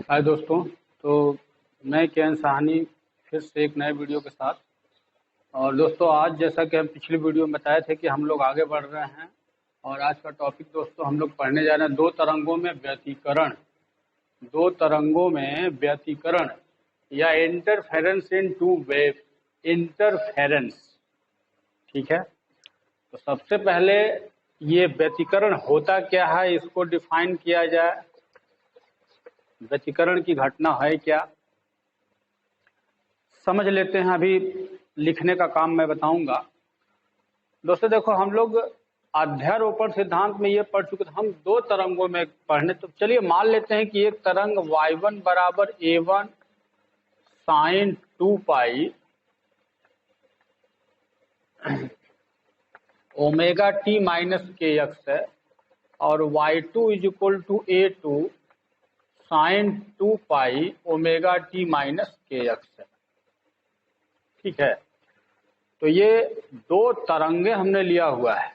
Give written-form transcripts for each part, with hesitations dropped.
हाय दोस्तों। तो मैं के एन साहनी फिर से एक नए वीडियो के साथ। और दोस्तों आज जैसा कि हम पिछली वीडियो में बताए थे कि हम लोग आगे बढ़ रहे हैं और आज का टॉपिक दोस्तों हम लोग पढ़ने जा रहे हैं दो तरंगों में व्यतिकरण। दो तरंगों में व्यतिकरण या interference in two wave. Interference, ठीक है। तो सबसे पहले ये व्यतिकरण होता क्या है इसको डिफाइन किया जाए। व्यतिकरण की घटना है क्या, समझ लेते हैं। अभी लिखने का काम मैं बताऊंगा। दोस्तों देखो, हम लोग अध्यारोपण सिद्धांत में ये पढ़ चुके थे। हम दो तरंगों में पढ़ने, तो चलिए मान लेते हैं कि एक तरंग y1 बराबर a1 sine 2 pi omega t minus k x है और y2 is equal to a2 sine 2 pi omega t minus k x है, ठीक है। तो ये दो तरंगे हमने लिया हुआ है।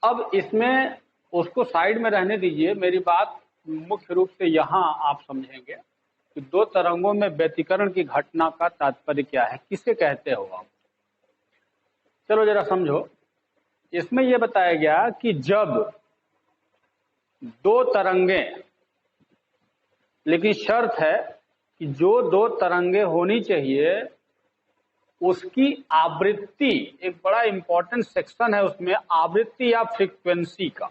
अब इसमें उसको साइड में रहने दीजिए, मेरी बात मुख्य रूप से यहाँ आप समझेंगे कि दो तरंगों में व्यतिकरण की घटना का तात्पर्य क्या है, किसे कहते हो आप। चलो जरा समझो। इसमें यह बताया गया कि जब दो तरंगे, लेकिन शर्त है कि जो दो तरंगे होनी चाहिए उसकी आवृत्ति, एक बड़ा इंपॉर्टेंट सेक्शन है उसमें, आवृत्ति या फ्रीक्वेंसी का।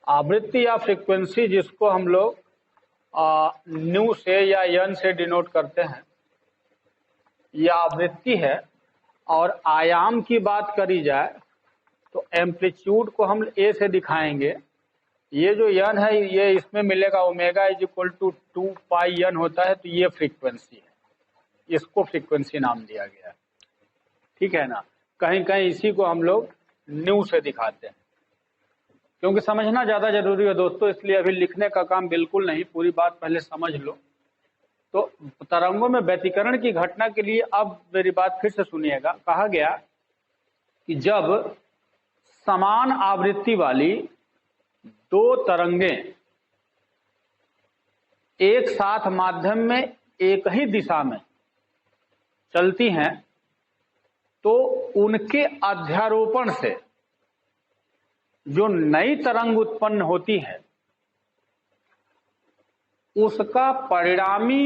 आवृत्ति या फ्रीक्वेंसी जिसको हम लोग न्यू से या यन से डिनोट करते हैं, यह आवृत्ति है। और आयाम की बात करी जाए तो एम्पलीट्यूड को हम ए से दिखाएंगे। ये जो यन है ये इसमें मिलेगा ओमेगा इज इक्वल टू 2 पाई यन होता है, तो ये फ्रीक्वेंसी है, इसको फ्रीक्वेंसी नाम दिया गया है, ठीक है ना। कहीं कहीं इसी को हम लोग न्यू से दिखाते हैं, क्योंकि समझना ज्यादा जरूरी है दोस्तों, इसलिए अभी लिखने का काम बिल्कुल नहीं, पूरी बात पहले समझ लो। तो तरंगों में व्यतिकरण की घटना के लिए अब मेरी बात फिर से सुनिएगा। कहा गया कि जब समान आवृत्ति वाली दो तरंगे एक साथ माध्यम में एक ही दिशा में चलती हैं तो उनके अध्यारोपण से जो नई तरंग उत्पन्न होती है उसका परिणामी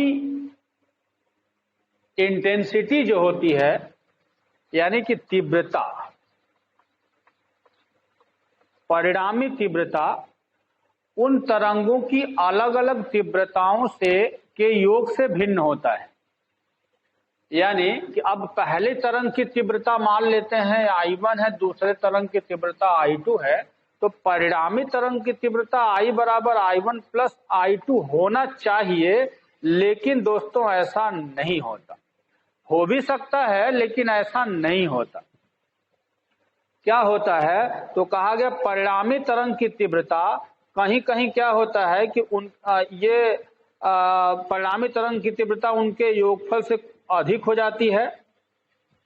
इंटेंसिटी जो होती है, यानी कि तीव्रता, परिणामी तीव्रता उन तरंगों की अलग अलग तीव्रताओं से के योग से भिन्न होता है। यानी कि अब पहले तरंग की तीव्रता मान लेते हैं I1 है, दूसरे तरंग की तीव्रता I2 है, तो परिणामी तरंग की तीव्रता I बराबर I1 प्लस I2 होना चाहिए, लेकिन दोस्तों ऐसा नहीं होता। हो भी सकता है लेकिन ऐसा नहीं होता। क्या होता है, तो कहा गया परिणामी तरंग की तीव्रता कहीं कहीं क्या होता है कि ये परिणामी तरंग की तीव्रता उनके योगफल से अधिक हो जाती है,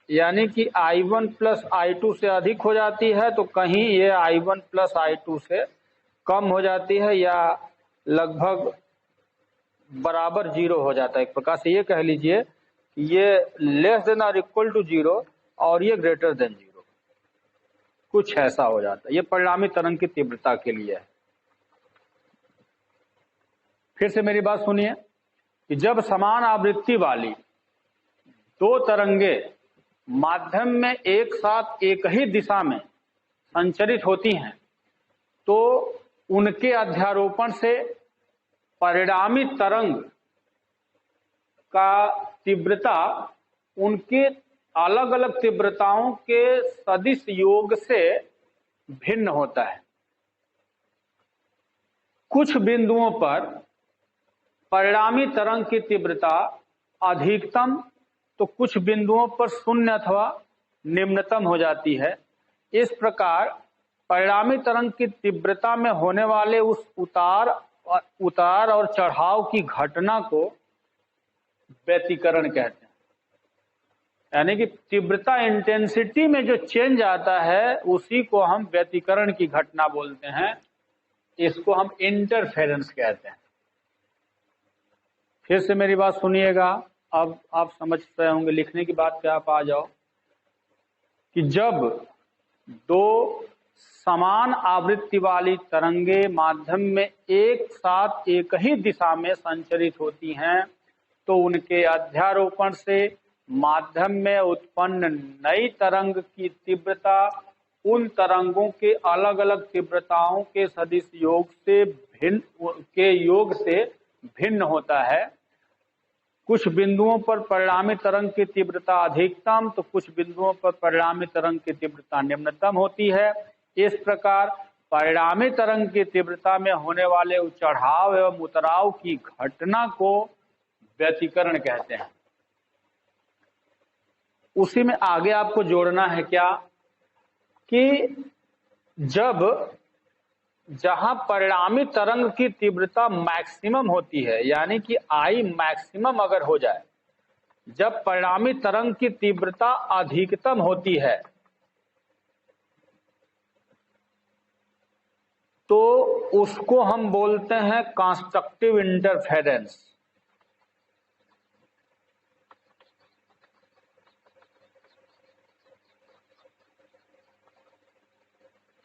यानी कि I1 प्लस I2 से अधिक हो जाती है, तो कहीं ये I1 प्लस I2 से कम हो जाती है या लगभग बराबर जीरो हो जाता है। एक प्रकार से ये कह लीजिए कि ये लेस देन और इक्वल टू जीरो और ये ग्रेटर देन जीरो, कुछ ऐसा हो जाता है। ये परिणामी तरंग की तीव्रता के लिए है। फिर से मेरी बात सुनिए कि जब समान आवृत्ति वाली दो तरंगे माध्यम में एक साथ एक ही दिशा में संचरित होती हैं तो उनके अध्यारोपण से परिणामी तरंग का तीव्रता उनके अलग अलग तीव्रताओं के सदिश योग से भिन्न होता है। कुछ बिंदुओं पर परिणामी तरंग की तीव्रता अधिकतम तो कुछ बिंदुओं पर शून्य अथवा निम्नतम हो जाती है। इस प्रकार परिणामी तरंग की तीव्रता में होने वाले उस उतार और चढ़ाव की घटना को व्यतिकरण कहते हैं। यानी कि तीव्रता इंटेंसिटी में जो चेंज आता है उसी को हम व्यतिकरण की घटना बोलते हैं। इसको हम इंटरफेरेंस कहते हैं। फिर से मेरी बात सुनिएगा, अब आप समझ रहे होंगे, लिखने की बात पे आप आ जाओ कि जब दो समान आवृत्ति वाली तरंगे माध्यम में एक साथ एक ही दिशा में संचरित होती हैं तो उनके अध्यारोपण से माध्यम में उत्पन्न नई तरंग की तीव्रता उन तरंगों के अलग अलग तीव्रताओं के सदिश योग से भिन्न होता है। कुछ बिंदुओं पर परिणामी तरंग की तीव्रता अधिकतम तो कुछ बिंदुओं पर परिणामी तरंग की तीव्रता निम्नतम होती है। इस प्रकार परिणामी तरंग की तीव्रता में होने वाले चढ़ाव एवं उतराव की घटना को व्यतिकरण कहते हैं। उसी में आगे आपको जोड़ना है क्या कि जहां परिणामी तरंग की तीव्रता मैक्सिमम होती है, यानी कि आई मैक्सिमम अगर हो जाए, जब परिणामी तरंग की तीव्रता अधिकतम होती है तो उसको हम बोलते हैं कंस्ट्रक्टिव इंटरफेरेंस,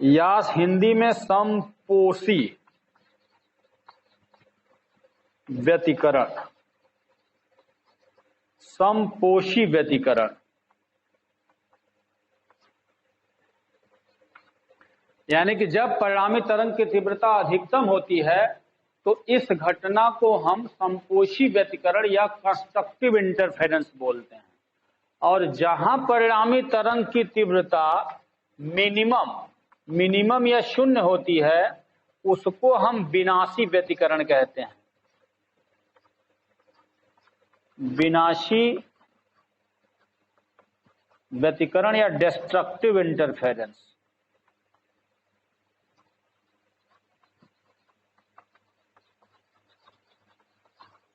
या हिंदी में समपोषी व्यतिकरण। समपोषी व्यतिकरण यानी कि जब परिणामी तरंग की तीव्रता अधिकतम होती है तो इस घटना को हम समपोषी व्यतिकरण या कंस्ट्रक्टिव इंटरफेरेंस बोलते हैं। और जहां परिणामी तरंग की तीव्रता मिनिमम या शून्य होती है उसको हम विनाशी व्यतिकरण कहते हैं। विनाशी व्यतिकरण या डिस्ट्रक्टिव इंटरफेरेंस।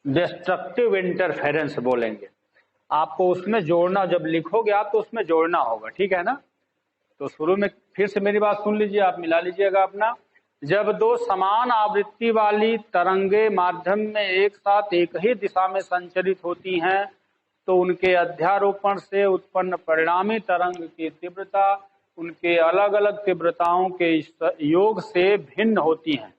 डिस्ट्रक्टिव इंटरफेरेंस बोलेंगे। आपको उसमें जोड़ना, जब लिखोगे आप तो उसमें जोड़ना होगा, ठीक है ना। तो शुरू में फिर से मेरी बात सुन लीजिए, आप मिला लीजिएगा अपना। जब दो समान आवृत्ति वाली तरंगे माध्यम में एक साथ एक ही दिशा में संचरित होती हैं तो उनके अध्यारोपण से उत्पन्न परिणामी तरंग की तीव्रता उनके अलग अलग तीव्रताओं के योग से भिन्न होती हैं।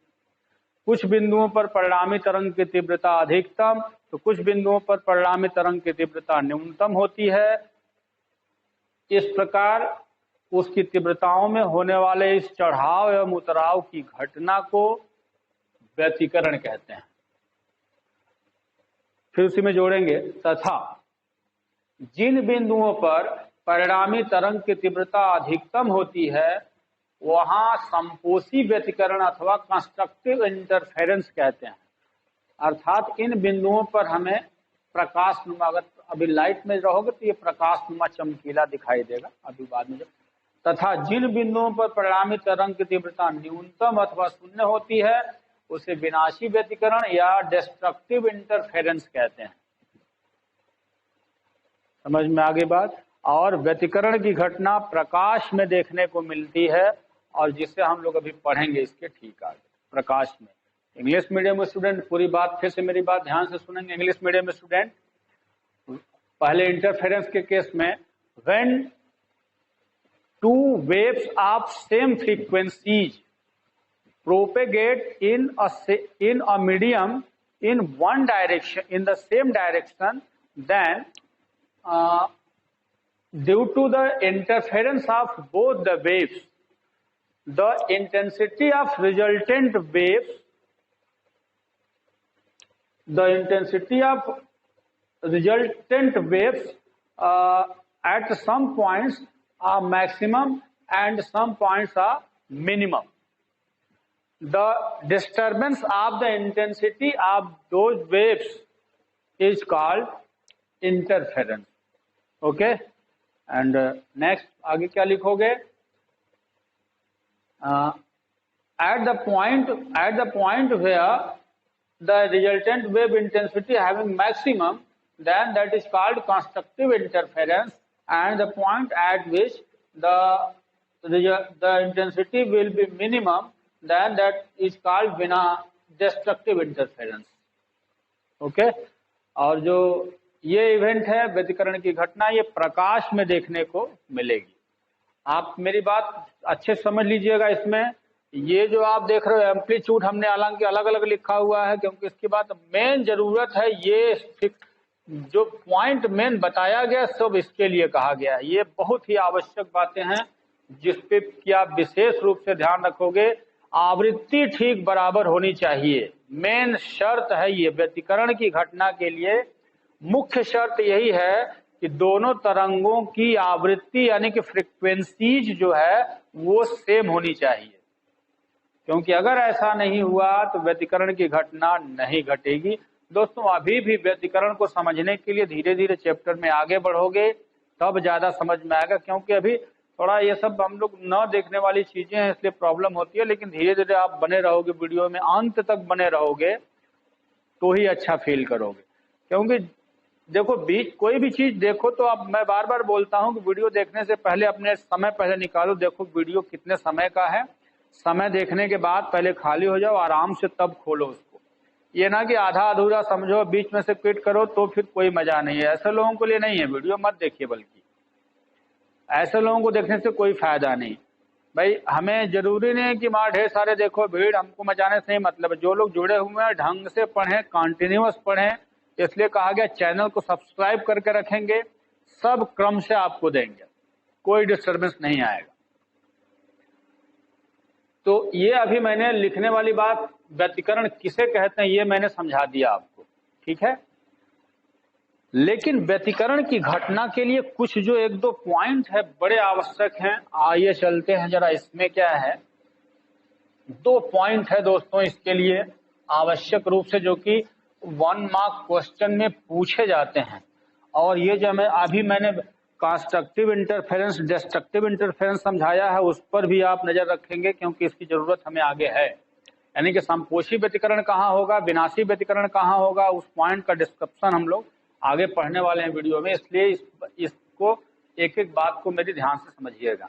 कुछ बिंदुओं पर परिणामी तरंग की तीव्रता अधिकतम तो कुछ बिंदुओं पर परिणामी तरंग की तीव्रता न्यूनतम होती है। इस प्रकार उसकी तीव्रताओं में होने वाले इस चढ़ाव एवं उतराव की घटना को व्यतिकरण कहते हैं। फिर उसी में जोड़ेंगे, तथा जिन बिंदुओं पर परिणामी तरंग की तीव्रता अधिकतम होती है वहां समपोषी व्यतिकरण अथवा कंस्ट्रक्टिव इंटरफेरेंस कहते हैं। अर्थात इन बिंदुओं पर हमें प्रकाशनुमा, अगर अभी लाइट में रहोगे तो ये प्रकाशनुमा चमकीला दिखाई देगा, अभी बाद में तथा जिन बिंदुओं पर परिणामी तरंग की तीव्रता न्यूनतम अथवा शून्य होती है उसे विनाशी व्यतिकरण या डिस्ट्रक्टिव इंटरफेरेंस कहते हैं। समझ में आ गई बात। और व्यतिकरण की घटना प्रकाश में देखने को मिलती है और जिसे हम लोग अभी पढ़ेंगे इसके ठीक आगे, प्रकाश में। इंग्लिश मीडियम स्टूडेंट पूरी बात फिर से मेरी बात ध्यान से सुनेंगे। इंग्लिश मीडियम स्टूडेंट, पहले इंटरफेरेंस के केस में when two waves of same frequencies propagate in a medium in one direction, in the same direction, then due to the interference of both the waves, the intensity of resultant waves at some points are maximum and some points are minimum. The disturbance of the intensity of those waves is called interference. Okay, and next आगे क्या लिखोगे? At the point where the resultant wave intensity having maximum, then that is called constructive interference. and the point at which the intensity will be minimum, then that is called बिना destructive interference. Okay और जो ये event है व्यतिकरण की घटना, ये प्रकाश में देखने को मिलेगी। आप मेरी बात अच्छे समझ लीजिएगा। इसमें ये जो आप देख रहे हो एम्पलीट्यूड हमने हालांकि अलग अलग लिखा हुआ है, क्योंकि इसकी बात मेन जरूरत है, ये जो पॉइंट मेन बताया गया सब इसके लिए कहा गया है। ये बहुत ही आवश्यक बातें हैं जिस पे कि आप विशेष रूप से ध्यान रखोगे। आवृत्ति ठीक बराबर होनी चाहिए, मेन शर्त है ये। व्यतिकरण की घटना के लिए मुख्य शर्त यही है कि दोनों तरंगों की आवृत्ति यानी कि फ्रीक्वेंसीज जो है वो सेम होनी चाहिए, क्योंकि अगर ऐसा नहीं हुआ तो व्यतिकरण की घटना नहीं घटेगी। दोस्तों अभी भी व्यतिकरण को समझने के लिए धीरे धीरे चैप्टर में आगे बढ़ोगे तब ज्यादा समझ में आएगा, क्योंकि अभी थोड़ा ये सब हम लोग न देखने वाली चीजें हैं इसलिए प्रॉब्लम होती है। लेकिन धीरे धीरे आप बने रहोगे, वीडियो में अंत तक बने रहोगे तो ही अच्छा फील करोगे। क्योंकि देखो बीच कोई भी चीज देखो तो अब मैं बार बार बोलता हूं कि वीडियो देखने से पहले अपने समय पहले निकालो, देखो वीडियो कितने समय का है। समय देखने के बाद पहले खाली हो जाओ, आराम से तब खोलो उसको। ये ना कि आधा अधूरा समझो बीच में से क्विट करो तो फिर कोई मजा नहीं है। ऐसे लोगों के लिए नहीं है वीडियो, मत देखिए। बल्कि ऐसे लोगों को देखने से कोई फायदा नहीं भाई। हमें जरूरी नहीं है कि माँ ढेर सारे देखो, भीड़ हमको मचाने से ही मतलब है। जो लोग जुड़े हुए हैं ढंग से पढ़ें, कॉन्टिन्यूअस पढ़ें। इसलिए कहा गया चैनल को सब्सक्राइब करके रखेंगे, सब क्रम से आपको देंगे, कोई डिस्टर्बेंस नहीं आएगा। तो ये अभी मैंने लिखने वाली बात व्यतिकरण किसे कहते हैं ये मैंने समझा दिया आपको, ठीक है। लेकिन व्यतिकरण की घटना के लिए कुछ जो एक दो पॉइंट है बड़े आवश्यक हैं। आइए चलते हैं जरा, इसमें क्या है। 2 पॉइंट है दोस्तों इसके लिए आवश्यक रूप से, जो कि 1 मार्क क्वेश्चन में पूछे जाते हैं। और ये जो अभी मैंने कंस्ट्रक्टिव इंटरफेरेंस डिस्ट्रक्टिव इंटरफेरेंस समझाया है उस पर भी आप नजर रखेंगे, क्योंकि इसकी जरूरत हमें आगे है। यानी कि समपोषी व्यतिकरण कहाँ होगा, विनाशी व्यतिकरण कहाँ होगा, उस पॉइंट का डिस्क्रिप्शन हम लोग आगे पढ़ने वाले हैं वीडियो में। इसलिए इसको एक एक बात को मेरी ध्यान से समझिएगा।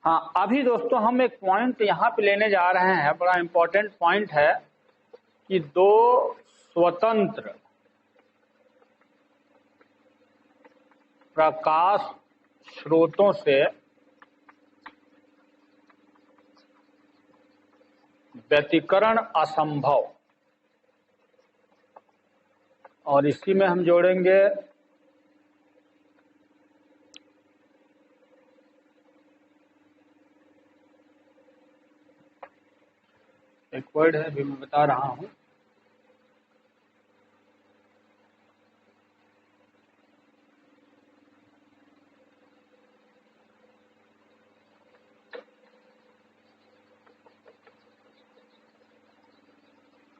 हाँ अभी दोस्तों हम एक पॉइंट यहाँ पे लेने जा रहे हैं, बड़ा इंपॉर्टेंट पॉइंट है कि 2 स्वतंत्र प्रकाश स्रोतों से व्यतिकरण असंभव, और इसी में हम जोड़ेंगे एक वर्ड है अभी मैं बता रहा हूं,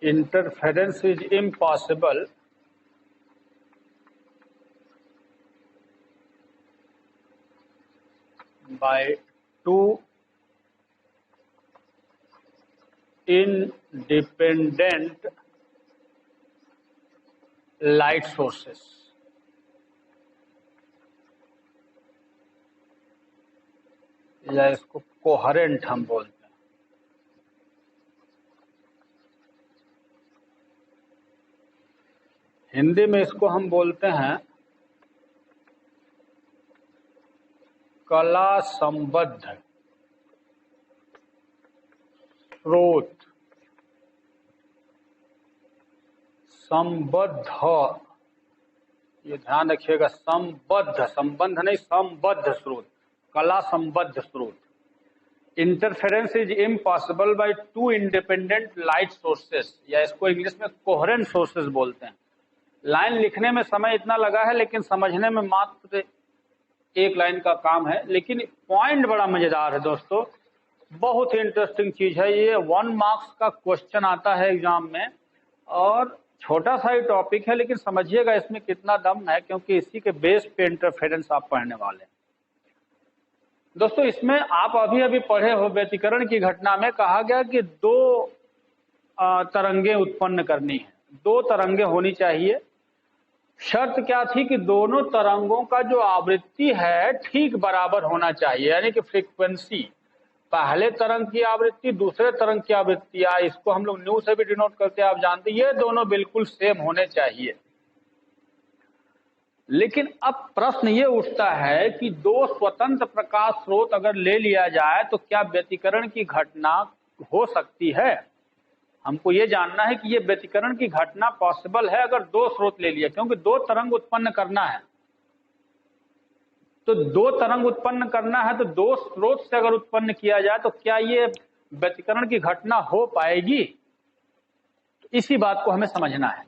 interference is impossible by 2 independent light sources। या इसको कोहेरेंट हम बोलते हैं। हिंदी में इसको हम बोलते हैं कला संबद्ध स्रोत। संबद्ध, ये ध्यान रखिएगा, संबद्ध, संबंध नहीं, संबद्ध स्रोत, कला संबद्ध स्रोत। Interference is impossible by 2 independent light sources, या इसको इंग्लिश में कोहेरेंट सोर्सेस बोलते हैं। लाइन लिखने में समय इतना लगा है लेकिन समझने में मात्र 1 लाइन का काम है। लेकिन पॉइंट बड़ा मजेदार है दोस्तों, बहुत ही इंटरेस्टिंग चीज है ये। 1 मार्क्स का क्वेश्चन आता है एग्जाम में, और छोटा सा ही टॉपिक है लेकिन समझिएगा इसमें कितना दम है, क्योंकि इसी के बेस पे इंटरफेरेंस आप पढ़ने वाले हैं। दोस्तों इसमें आप अभी अभी पढ़े हो व्यतिकरण की घटना में कहा गया कि 2 तरंगे उत्पन्न करनी है, 2 तरंगे होनी चाहिए। शर्त क्या थी कि दोनों तरंगों का जो आवृत्ति है ठीक बराबर होना चाहिए, यानी कि फ्रीक्वेंसी, पहले तरंग की आवृत्ति दूसरे तरंग की आवृत्ति, या इसको हम लोग न्यू से भी डिनोट करते हैं, आप जानते हैं, ये दोनों बिल्कुल सेम होने चाहिए। लेकिन अब प्रश्न ये उठता है कि दो स्वतंत्र प्रकाश स्रोत अगर ले लिया जाए तो क्या व्यतिकरण की घटना हो सकती है? हमको ये जानना है कि ये व्यतिकरण की घटना पॉसिबल है अगर दो स्रोत ले लिया, क्योंकि दो तरंग उत्पन्न करना है। तो दो तरंग उत्पन्न करना है तो दो स्रोत से अगर उत्पन्न किया जाए तो क्या ये व्यतिकरण की घटना हो पाएगी? तो इसी बात को हमें समझना है।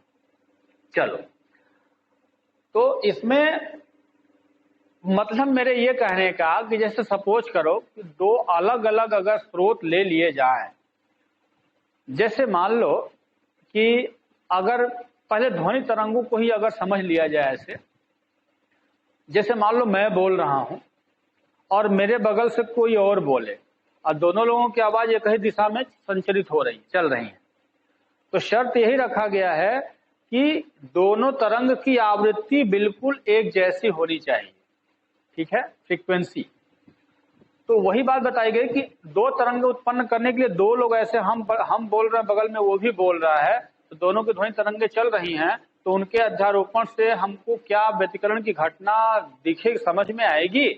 चलो, तो इसमें मतलब मेरे ये कहने का कि जैसे सपोज करो कि दो अलग अलग अगर स्रोत ले लिए जाए, जैसे मान लो कि अगर पहले ध्वनि तरंगों को ही अगर समझ लिया जाए ऐसे, जैसे मान लो मैं बोल रहा हूं और मेरे बगल से कोई और बोले और दोनों लोगों की आवाज एक ही दिशा में संचरित हो रही चल रही है, तो शर्त यही रखा गया है कि दोनों तरंग की आवृत्ति बिल्कुल एक जैसी होनी चाहिए, ठीक है, फ्रीक्वेंसी। तो वही बात बताई गई कि दो तरंग उत्पन्न करने के लिए दो लोग ऐसे हम बोल रहे हैं, बगल में वो भी बोल रहा है, तो दोनों की ध्वनि तरंगें चल रही हैं, तो उनके अध्यारोपण से हमको क्या व्यतिकरण की घटना दिखे, समझ में आएगी?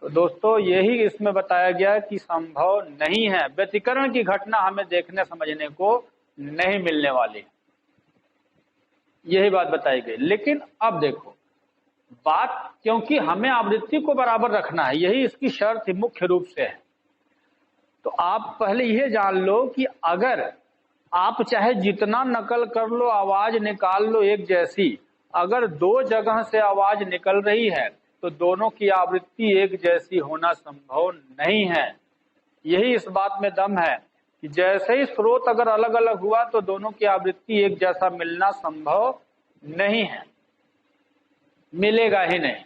तो दोस्तों यही इसमें बताया गया कि संभव नहीं है, व्यतिकरण की घटना हमें देखने समझने को नहीं मिलने वाली, यही बात बताई गई। लेकिन अब देखो बात, क्योंकि हमें आवृत्ति को बराबर रखना है, यही इसकी शर्त मुख्य रूप से है। तो आप पहले यह जान लो कि अगर आप चाहे जितना नकल कर लो, आवाज निकाल लो एक जैसी, अगर दो जगह से आवाज निकल रही है तो दोनों की आवृत्ति एक जैसी होना संभव नहीं है। यही इस बात में दम है कि जैसे ही स्रोत अगर अलग अलग हुआ तो दोनों की आवृत्ति एक जैसा मिलना संभव नहीं है, मिलेगा ही नहीं।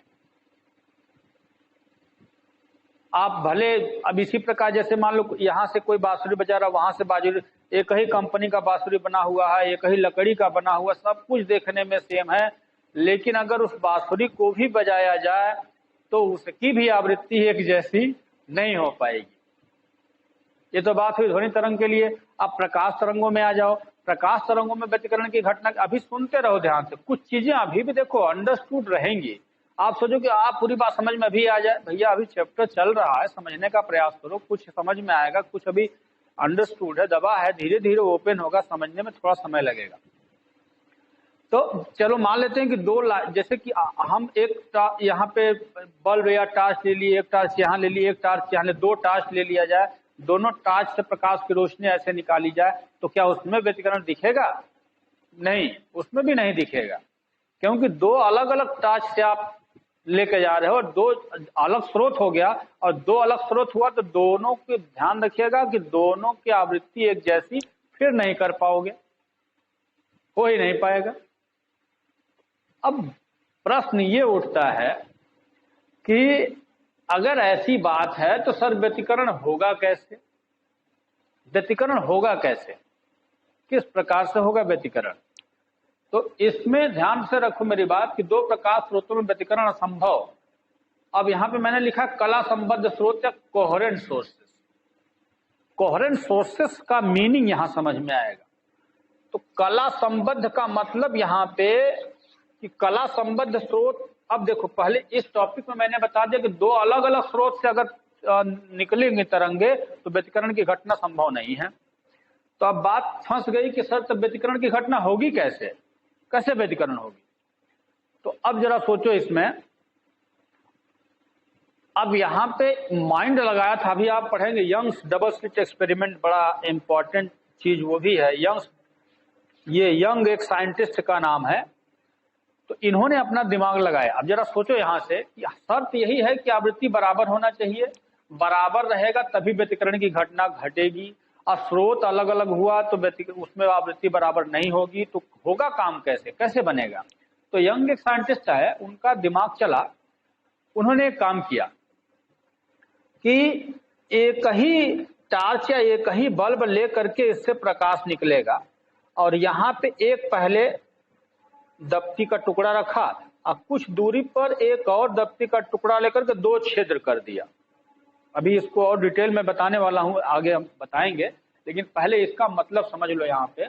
आप भले अब इसी प्रकार जैसे मान लो यहां से कोई बांसुरी बजा रहा, वहां से बांसुरी, एक ही कंपनी का बांसुरी बना हुआ है, एक ही लकड़ी का बना हुआ, सब कुछ देखने में सेम है, लेकिन अगर उस बांसुरी को भी बजाया जाए तो उसकी भी आवृत्ति एक जैसी नहीं हो पाएगी। ये तो बात हुई ध्वनि तरंग के लिए। अब प्रकाश तरंगों में आ जाओ, प्रकाश तरंगों में व्यतिकरण की घटना, अभी सुनते रहो ध्यान से, कुछ चीजें अभी भी देखो अंडरस्टूड रहेंगी। आप सोचो कि आप पूरी बात समझ में अभी आ जाए, भैया अभी चैप्टर चल रहा है, समझने का प्रयास करो, कुछ समझ में आएगा, कुछ अभी अंडरस्टूड है, दबा है, धीरे धीरे ओपन होगा, समझने में थोड़ा समय लगेगा। तो चलो मान लेते हैं कि दो, जैसे कि हम एक यहाँ पे बल्ब या टार्च ले लिए, एक टार्च यहाँ ले ली, एक टार्च यहाँ ले, दो टार्च ले लिया जाए, दोनों टार्च से प्रकाश की रोशनी ऐसे निकाली जाए, तो क्या उसमें व्यतिकरण दिखेगा? नहीं, उसमें भी नहीं दिखेगा, क्योंकि दो अलग अलग टार्च से आप लेके जा रहे हो और दो अलग स्रोत हो गया, और दो अलग स्रोत हुआ तो दोनों के ध्यान रखिएगा कि दोनों की आवृत्ति एक जैसी फिर नहीं कर पाओगे, हो ही नहीं पाएगा। अब प्रश्न ये उठता है कि अगर ऐसी बात है तो सर व्यतिकरण होगा कैसे? व्यतिकरण होगा कैसे, किस प्रकार से होगा व्यतिकरण? तो इसमें ध्यान से रखो मेरी बात कि दो प्रकाश स्रोतों में व्यतिकरण असंभव। अब यहां पे मैंने लिखा कला संबद्ध स्रोत या कोहेरेंट सोर्सेस। कोहेरेंट सोर्सेस का मीनिंग यहां समझ में आएगा। तो कला संबद्ध का मतलब यहां पे कि कला संबद्ध स्रोत, अब देखो पहले इस टॉपिक में मैंने बता दिया कि दो अलग अलग स्रोत से अगर निकलेंगे तरंगे तो व्यतिकरण की घटना संभव नहीं है। तो अब बात फंस गई कि सर तब व्यतिकरण की घटना होगी कैसे, कैसे व्यतिकरण होगी? तो अब जरा सोचो इसमें, अब यहां पे माइंड लगाया था, अभी आप पढ़ेंगे यंग्स डबल स्लिट एक्सपेरिमेंट, बड़ा इंपॉर्टेंट चीज वो भी है। यंग्स, ये यंग एक साइंटिस्ट का नाम है, तो इन्होंने अपना दिमाग लगाया। अब जरा सोचो यहां से कि शर्त यही है कि आवृत्ति बराबर होना चाहिए, बराबर रहेगा तभी व्यतिकरण की घटना घटेगी, और स्रोत अलग अलग हुआ तो उसमें आवृत्ति बराबर नहीं होगी, तो होगा काम कैसे, कैसे बनेगा? तो यंग एक साइंटिस्ट है, उनका दिमाग चला, उन्होंने एक काम किया कि एक ही टार्च या एक ही बल्ब लेकर के इससे प्रकाश निकलेगा, और यहाँ पे एक पहले दफ्ती का टुकड़ा रखा और कुछ दूरी पर एक और दफ्ती का टुकड़ा लेकर के 2 छिद्र कर दिया। अभी इसको और डिटेल में बताने वाला हूं, आगे हम बताएंगे, लेकिन पहले इसका मतलब समझ लो। यहाँ पे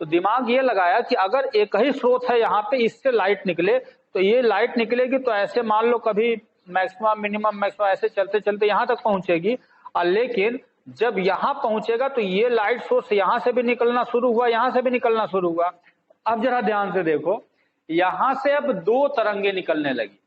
तो दिमाग ये लगाया कि अगर एक ही स्रोत है यहाँ पे, इससे लाइट निकले तो ये लाइट निकलेगी तो ऐसे मान लो कभी मैक्सिमम मिनिमम मैक्सिमम ऐसे चलते चलते यहाँ तक पहुंचेगी, और लेकिन जब यहाँ पहुंचेगा तो ये लाइट सोर्स यहाँ से भी निकलना शुरू हुआ, यहाँ से भी निकलना शुरू हुआ। अब जरा ध्यान से देखो, यहां से अब 2 तरंगे निकलने लगी।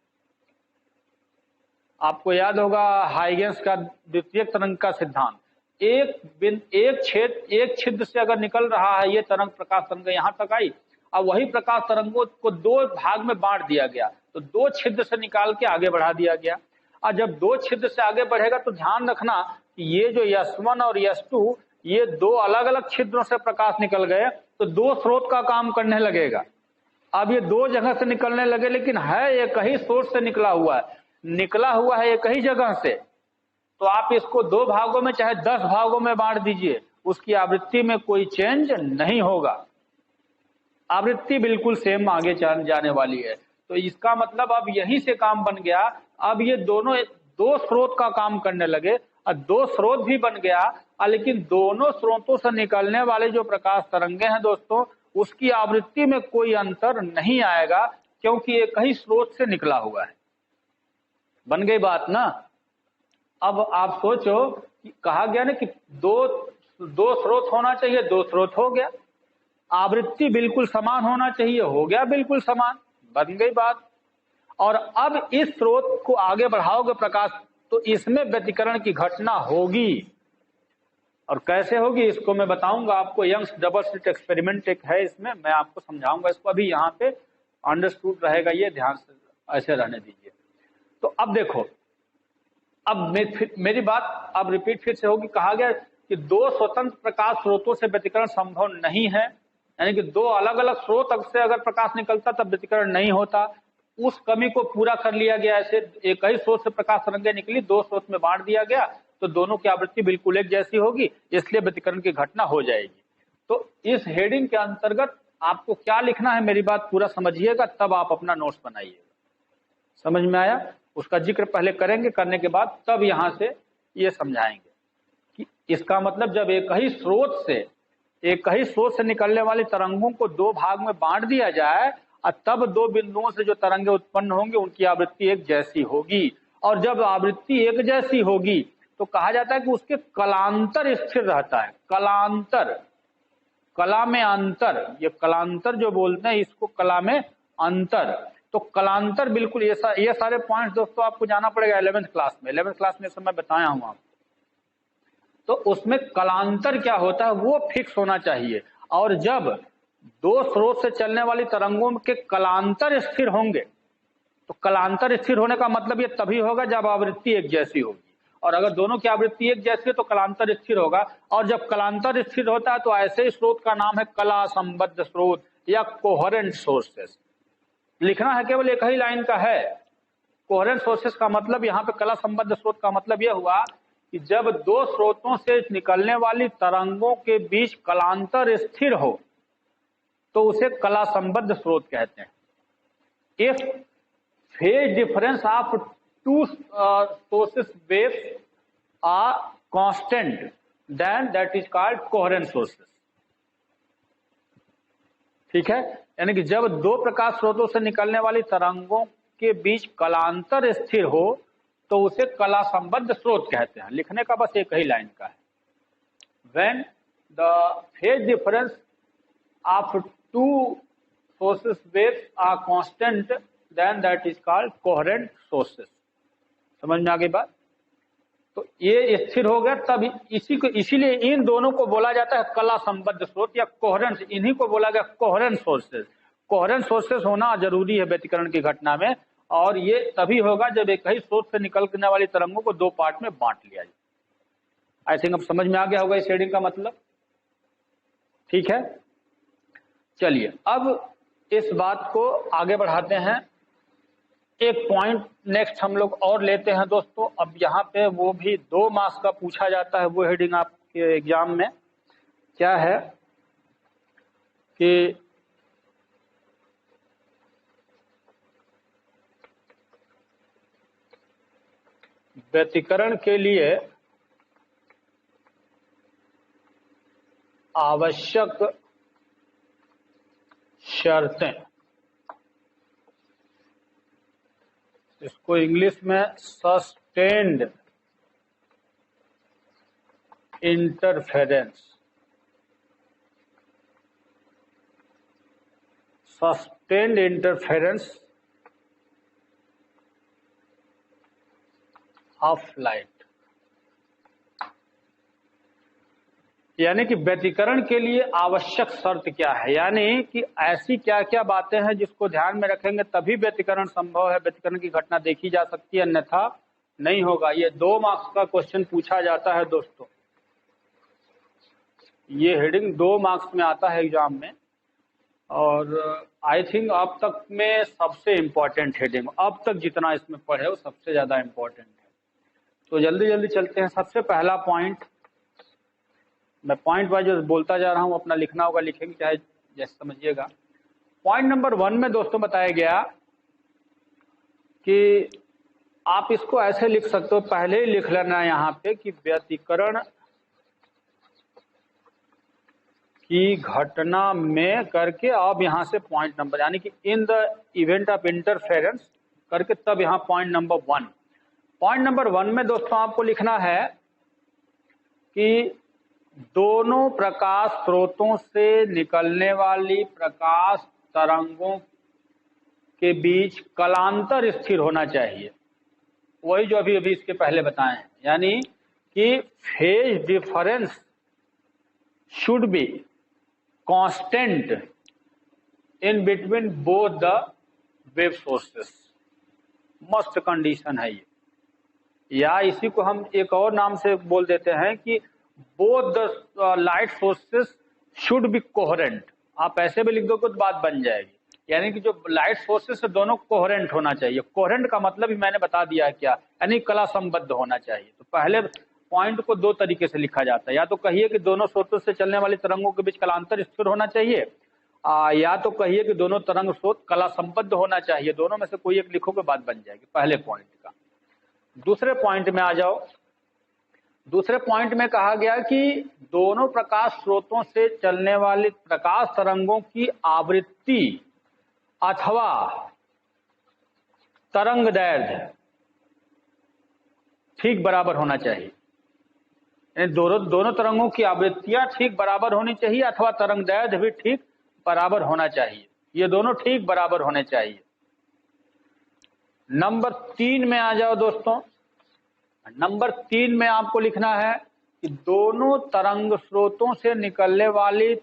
आपको याद होगा हाइगेंस का द्वितीयक तरंग का सिद्धांत, एक छिद्र से अगर निकल रहा है ये तरंग, प्रकाश तरंग यहां तक आई, अब वही प्रकाश तरंगों को 2 भाग में बांट दिया गया, तो 2 छिद्र से निकाल के आगे बढ़ा दिया गया। और जब 2 छिद्र से आगे बढ़ेगा तो ध्यान रखना कि ये जो S1 और S2 ये 2 अलग अलग छिद्रों से प्रकाश निकल गए, तो 2 स्रोत का काम करने लगेगा। अब ये 2 जगह से निकलने लगे, लेकिन है एक ही सोर्स से निकला हुआ है एक ही जगह से, तो आप इसको 2 भागों में चाहे 10 भागों में बांट दीजिए, उसकी आवृत्ति में कोई चेंज नहीं होगा, आवृत्ति बिल्कुल सेम आगे जाने वाली है। तो इसका मतलब अब यहीं से काम बन गया, अब ये दोनों 2 स्रोत का काम करने लगे, और 2 स्रोत भी बन गया, लेकिन दोनों स्रोतों से निकलने वाले जो प्रकाश तरंगे हैं दोस्तों, उसकी आवृत्ति में कोई अंतर नहीं आएगा, क्योंकि एक ही स्रोत से निकला हुआ है। बन गई बात ना। अब आप सोचो कि कहा गया ना कि दो स्रोत होना चाहिए, 2 स्रोत हो गया, आवृत्ति बिल्कुल समान होना चाहिए, हो गया बिल्कुल समान, बन गई बात। और अब इस स्रोत को आगे बढ़ाओगे प्रकाश, तो इसमें व्यतिकरण की घटना होगी, और कैसे होगी इसको मैं बताऊंगा आपको। यंग्स डबल स्लिट एक्सपेरिमेंट एक है, इसमें मैं आपको समझाऊंगा इसको, अभी यहाँ पे अंडरस्टूड रहेगा, ये ध्यान से ऐसे रहने दीजिए। तो अब देखो, अब मेरी बात अब रिपीट फिर से होगी। कहा गया कि 2 स्वतंत्र प्रकाश स्रोतों से व्यतिकरण संभव नहीं है, यानी कि 2 अलग अलग स्रोत से अगर प्रकाश निकलता तब व्यतिकरण नहीं होता। उस कमी को पूरा कर लिया गया। ऐसे एक ही स्रोत से प्रकाश तरंगें निकली, 2 स्रोत में बांट दिया गया, तो दोनों की आवृत्ति बिल्कुल एक जैसी होगी, इसलिए व्यतिकरण की घटना हो जाएगी। तो इस हेडिंग के अंतर्गत आपको क्या लिखना है, मेरी बात पूरा समझिएगा, तब आप अपना नोट्स बनाइएगा। समझ में आया? उसका जिक्र पहले करेंगे, करने के बाद तब यहां से ये समझाएंगे कि इसका मतलब जब एक ही स्रोत से निकलने वाली तरंगों को 2 भाग में बांट दिया जाए, और तब 2 बिंदुओं से जो तरंगें उत्पन्न होंगी उनकी आवृत्ति एक जैसी होगी। और जब आवृत्ति एक जैसी होगी तो कहा जाता है कि उसके कलांतर स्थिर रहता है। कलांतर, कला में अंतर, ये कलांतर जो बोलते हैं इसको कला में अंतर। तो कलांतर बिल्कुल ये सारे पॉइंट्स दोस्तों आपको जाना पड़ेगा 11th क्लास में। 11th क्लास में समय बताया हूं आपको। तो उसमें कलांतर क्या होता है वो फिक्स होना चाहिए। और जब 2 स्रोत से चलने वाली तरंगों के कलांतर स्थिर होंगे, तो कलांतर स्थिर होने का मतलब ये तभी होगा जब आवृत्ति एक जैसी होगी, और अगर दोनों की आवृत्ति एक जैसी है तो कलांतर स्थिर होगा। और जब कलांतर स्थिर होता है तो ऐसे स्रोत का नाम है कला संबद्ध स्रोत या कोहेरेंट सोर्सेस। लिखना है केवल एक ही लाइन का है। कोहेरेंट सोर्सेस का मतलब, यहाँ पे कला संबद्ध स्रोत का मतलब यह हुआ कि जब 2 स्रोतों से निकलने वाली तरंगों के बीच कलांतर स्थिर हो तो उसे कला संबद्ध स्रोत कहते हैं। If phase difference of 2 sources waves are constant then that is called coherent sources. ठीक है, यानी कि जब 2 प्रकाश स्रोतों से निकलने वाली तरंगों के बीच कलांतर स्थिर हो तो उसे कला संबद्ध स्रोत कहते हैं। लिखने का बस एक ही लाइन का है। When the phase difference of 2 sources waves are constant, then that is called coherent sources। समझ में आ गई बात? तो ये स्थिर हो गया, तब इसीलिए इन दोनों को बोला जाता है कला संबद्ध स्रोत या कोहेरेंट, इन्हीं को बोला गया कोहेरेंट सोर्सेस। कोहेरेंट सोर्सेस होना जरूरी है व्यतिकरण की घटना में, और ये तभी होगा जब एक ही स्रोत से निकलने वाली तरंगों को 2 पार्ट में बांट लिया जाए। आई थिंक अब समझ में आ गया होगा इस हेडिंग का मतलब। ठीक है, चलिए अब इस बात को आगे बढ़ाते हैं। एक पॉइंट नेक्स्ट हम लोग और लेते हैं दोस्तों। अब यहाँ पे वो भी 2 मार्क्स का पूछा जाता है, वो हेडिंग आपके एग्जाम में क्या है कि व्यतिकरण के लिए आवश्यक शर्तें, इसको इंग्लिश में sustained interference, sustained interference of light, यानी कि व्यतिकरण के लिए आवश्यक शर्त क्या है, यानी कि ऐसी क्या क्या बातें हैं जिसको ध्यान में रखेंगे तभी व्यतिकरण संभव है, व्यतिकरण की घटना देखी जा सकती है, अन्यथा नहीं होगा। ये 2 मार्क्स का क्वेश्चन पूछा जाता है दोस्तों, ये हेडिंग 2 मार्क्स में आता है एग्जाम में, और आई थिंक अब तक में सबसे इम्पोर्टेंट हेडिंग, अब तक जितना इसमें पढ़े वो सबसे ज्यादा इम्पोर्टेंट है। तो जल्दी जल्दी चलते हैं। सबसे पहला पॉइंट, मैं पॉइंट वाइज बोलता जा रहा हूं, अपना लिखना होगा लिखेंगे चाहे जैसे समझिएगा। पॉइंट नंबर 1 में दोस्तों बताया गया कि आप इसको ऐसे लिख सकते हो, पहले ही लिख लेना यहाँ पे कि व्यतिकरण की घटना में करके अब यहां से पॉइंट नंबर, यानी कि in the event of interference करके तब यहां पॉइंट नंबर 1। पॉइंट नंबर 1 में दोस्तों आपको लिखना है कि दोनों प्रकाश स्रोतों से निकलने वाली प्रकाश तरंगों के बीच कलांतर स्थिर होना चाहिए, वही जो अभी अभी इसके पहले बताए हैं, यानी कि phase difference should be constant in between both the wave sources. मस्त कंडीशन है ये, या इसी को हम एक और नाम से बोल देते हैं कि both the light sources should be coherent. आप ऐसे भी लिख दोगे तो बात बन जाएगी, यानी कि जो लाइट सोर्सेस है दोनों कोहेरेंट होना चाहिए। कोहेरेंट का मतलब ही मैंने बता दिया क्या, यानी कला संबद्ध होना चाहिए। तो पहले पॉइंट को 2 तरीके से लिखा जाता है, या तो कहिए कि दोनों स्रोतों से चलने वाली तरंगों के बीच कलांतर स्थिर होना चाहिए, या तो कहिए कि दोनों तरंग स्रोत कला संबद्ध होना चाहिए। दोनों में से कोई एक लिखोगे बात बन जाएगी पहले पॉइंट का। दूसरे पॉइंट में आ जाओ। दूसरे पॉइंट में कहा गया कि दोनों प्रकाश स्रोतों से चलने वाली प्रकाश तरंगों की आवृत्ति अथवा तरंग दैर्ध्य ठीक बराबर होना चाहिए, यानी दोनों तरंगों की आवृत्तियां ठीक बराबर होनी चाहिए अथवा तरंग दैर्ध्य भी ठीक बराबर होना चाहिए। ये दोनों ठीक बराबर होने चाहिए। नंबर 3 में आ जाओ दोस्तों। नंबर 3 में आपको लिखना है कि दोनों तरंग स्रोतों से निकलने वाली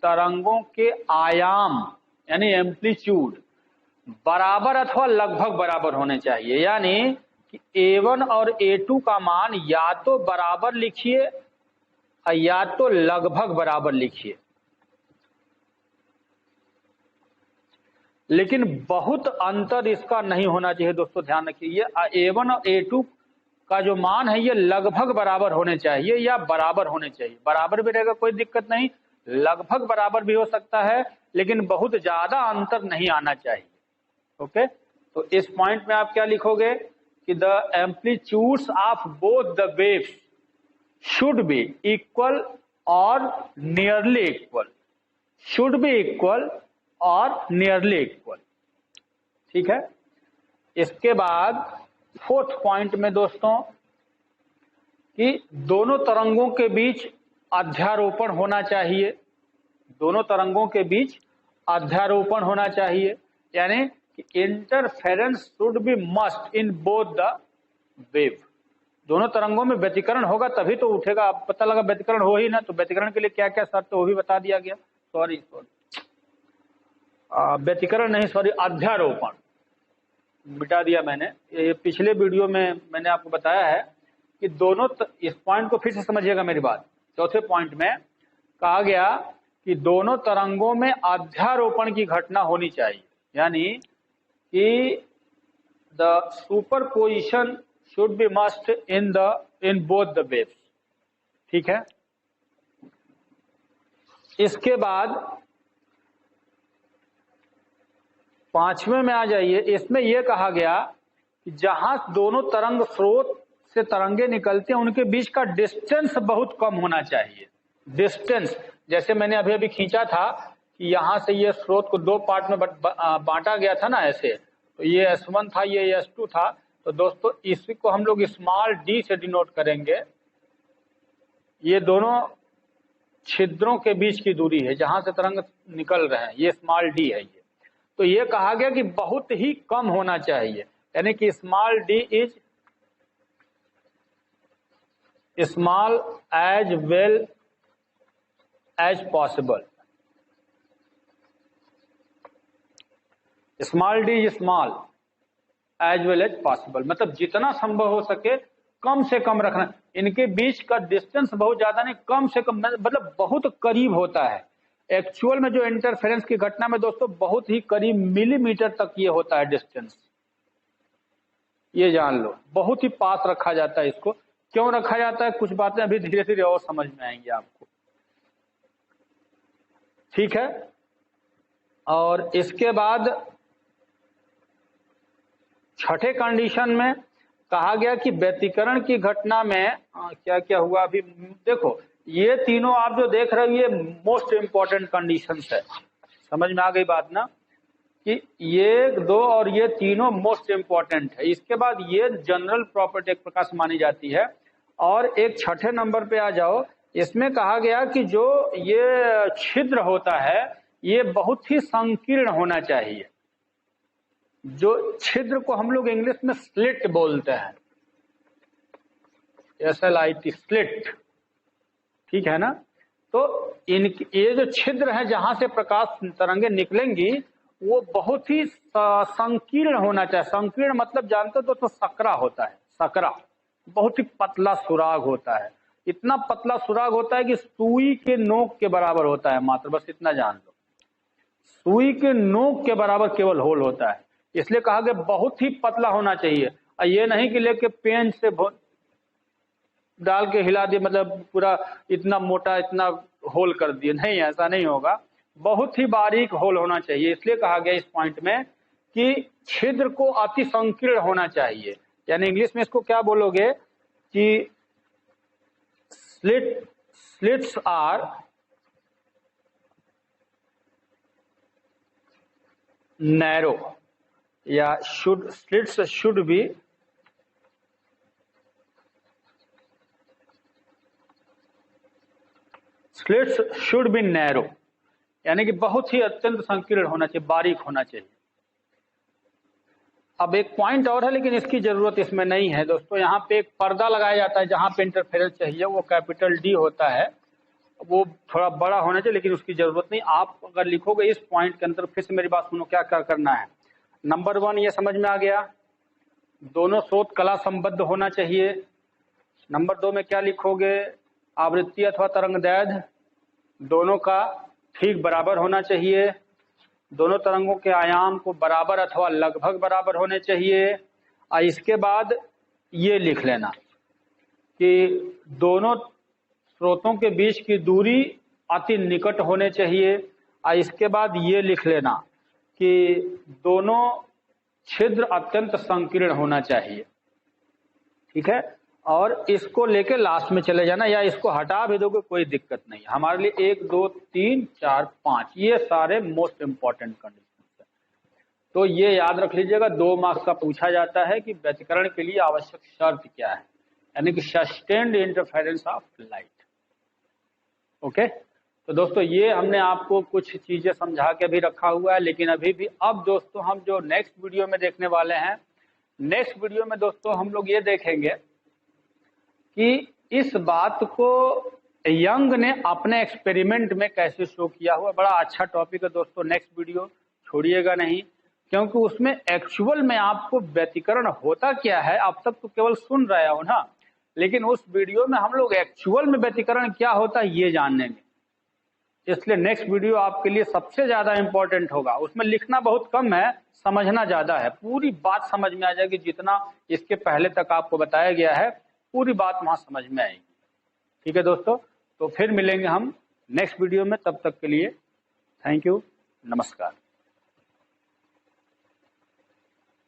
तरंगों के आयाम यानी एम्पलीट्यूड बराबर अथवा लगभग बराबर होने चाहिए, यानी कि A1 और A2 का मान या तो बराबर लिखिए या तो लगभग बराबर लिखिए, लेकिन बहुत अंतर इसका नहीं होना चाहिए दोस्तों, ध्यान रखिए। ये A1 और A2 का जो मान है ये लगभग बराबर होने चाहिए या बराबर होने चाहिए। बराबर भी रहेगा कोई दिक्कत नहीं, लगभग बराबर भी हो सकता है, लेकिन बहुत ज्यादा अंतर नहीं आना चाहिए। ओके, तो इस पॉइंट में आप क्या लिखोगे कि the amplitudes of both the waves should be equal और nearly equal, should be equal और नियरली इक्वल। ठीक है। इसके बाद 4th पॉइंट में दोस्तों कि दोनों तरंगों के बीच अध्यारोपण होना चाहिए, दोनों तरंगों के बीच अध्यारोपण होना चाहिए, यानी कि interference should be must in both the wave. दोनों तरंगों में व्यतिकरण होगा तभी तो उठेगा। अब पता लगा व्यतिकरण हो ही ना, तो व्यतिकरण के लिए क्या क्या शर्त वो भी बता दिया गया। सॉरी व्यतिकरण नहीं, सॉरी अध्यारोपण मिटा दिया मैंने। ये पिछले वीडियो में मैंने आपको बताया है कि दोनों इस पॉइंट को फिर से समझिएगा मेरी बात। 4थे पॉइंट में कहा गया कि दोनों तरंगों में अध्यारोपण की घटना होनी चाहिए, यानी कि the superposition should be must in both the waves. ठीक है। इसके बाद 5वें में आ जाइए। इसमें यह कहा गया कि जहां दोनों तरंग स्रोत से तरंगे निकलते हैं उनके बीच का डिस्टेंस बहुत कम होना चाहिए। डिस्टेंस जैसे मैंने अभी अभी खींचा था कि यहाँ से ये स्रोत को 2 पार्ट में बांटा गया था ना ऐसे, तो ये S1 था, ये S2 था। तो दोस्तों इसी को हम लोग स्मॉल d से डिनोट करेंगे। ये दोनों छिद्रों के बीच की दूरी है जहां से तरंग निकल रहे हैं, ये स्मॉल d है। ये तो ये कहा गया कि बहुत ही कम होना चाहिए, यानी कि small d is small as well as possible. Small d is small as well as possible, मतलब जितना संभव हो सके कम से कम रखना। इनके बीच का डिस्टेंस बहुत ज्यादा नहीं, कम से कम, मतलब बहुत करीब होता है। एक्चुअल में जो इंटरफेरेंस की घटना में दोस्तों बहुत ही करीब मिलीमीटर तक ये होता है डिस्टेंस, ये जान लो। बहुत ही पास रखा जाता है इसको। क्यों रखा जाता है, कुछ बातें अभी धीरे धीरे और समझ में आएंगी आपको, ठीक है। और इसके बाद छठे कंडीशन में कहा गया कि व्यतिकरण की घटना में क्या क्या हुआ। अभी देखो ये तीनों आप जो देख रहे हो ये मोस्ट इंपॉर्टेंट कंडीशंस है। समझ में आ गई बात ना, कि ये 2 और ये तीनों मोस्ट इंपॉर्टेंट है। इसके बाद ये जनरल प्रॉपर्टी एक प्रकार से मानी जाती है। और एक छठे नंबर पे आ जाओ, इसमें कहा गया कि जो ये छिद्र होता है ये बहुत ही संकीर्ण होना चाहिए। जो छिद्र को हम लोग इंग्लिश में स्लिट बोलते हैं, SLIT, स्लिट, ठीक है ना। तो ये जो छिद्र है जहां से प्रकाश तरंगे निकलेंगी वो बहुत ही संकीर्ण होना चाहिए। संकीर्ण मतलब जानते हो तो सकरा होता है, सकरा, बहुत ही पतला सुराग होता है। इतना पतला सुराग होता है कि सुई के नोक के बराबर होता है मात्र, बस इतना जान लो। सुई के नोक के बराबर केवल होल होता है, इसलिए कहा गया बहुत ही पतला होना चाहिए। ये नहीं कि लेके पेन से डाल के हिला दिए, मतलब पूरा इतना मोटा इतना होल कर दिए, नहीं, ऐसा नहीं होगा। बहुत ही बारीक होल होना चाहिए। इसलिए कहा गया इस पॉइंट में कि छिद्र को अति संकीर्ण होना चाहिए। यानी इंग्लिश में इसको क्या बोलोगे कि स्लिट्स आर नैरो, या slits should be narrow, यानी कि बहुत ही अत्यंत संकीर्ण होना चाहिए, बारीक होना चाहिए। अब एक पॉइंट और है लेकिन इसकी जरूरत इसमें नहीं है दोस्तों। यहाँ पे एक पर्दा लगाया जाता है जहां पे इंटरफेरेंस चाहिए, वो कैपिटल D होता है, वो थोड़ा बड़ा होना चाहिए लेकिन उसकी जरूरत नहीं। आप अगर लिखोगे इस पॉइंट के अंदर, फिर से मेरी बात सुनो, क्या क्या करना है। नंबर 1 ये समझ में आ गया, दोनों स्रोत कला संबद्ध होना चाहिए। नंबर 2 में क्या लिखोगे, आवृत्ति अथवा तरंगदैर्घ्य दोनों का ठीक बराबर होना चाहिए। दोनों तरंगों के आयाम को बराबर अथवा लगभग बराबर होने चाहिए। और इसके बाद ये लिख लेना कि दोनों स्रोतों के बीच की दूरी अति निकट होने चाहिए। और इसके बाद ये लिख लेना कि दोनों छिद्र अत्यंत संकीर्ण होना चाहिए, ठीक है। और इसको लेके लास्ट में चले जाना, या इसको हटा भी दोगे कोई दिक्कत नहीं। हमारे लिए 1 2 3 4 5 ये सारे मोस्ट इंपॉर्टेंट कंडीशन है। तो ये याद रख लीजिएगा, 2 मार्क्स का पूछा जाता है कि व्यतिकरण के लिए आवश्यक शर्त क्या है, यानी कि sustained interference of light. Okay, तो दोस्तों ये हमने आपको कुछ चीजें समझा के भी रखा हुआ है। लेकिन अभी भी अब दोस्तों हम जो नेक्स्ट वीडियो में देखने वाले हैं, नेक्स्ट वीडियो में दोस्तों हम लोग ये देखेंगे कि इस बात को यंग ने अपने एक्सपेरिमेंट में कैसे शो किया हुआ। बड़ा अच्छा टॉपिक है दोस्तों, नेक्स्ट वीडियो छोड़िएगा नहीं, क्योंकि उसमें एक्चुअल में आपको व्यतिकरण होता क्या है, अब तक तो केवल सुन रहे हो ना, लेकिन उस वीडियो में हम लोग एक्चुअल में व्यतिकरण क्या होता है ये जानेंगे। इसलिए नेक्स्ट वीडियो आपके लिए सबसे ज्यादा इंपॉर्टेंट होगा। उसमें लिखना बहुत कम है, समझना ज्यादा है। पूरी बात समझ में आ जाएगी, जितना इसके पहले तक आपको बताया गया है पूरी बात वहां समझ में आएगी। ठीक है दोस्तों, तो फिर मिलेंगे हम नेक्स्ट वीडियो में, तब तक के लिए थैंक यू, नमस्कार।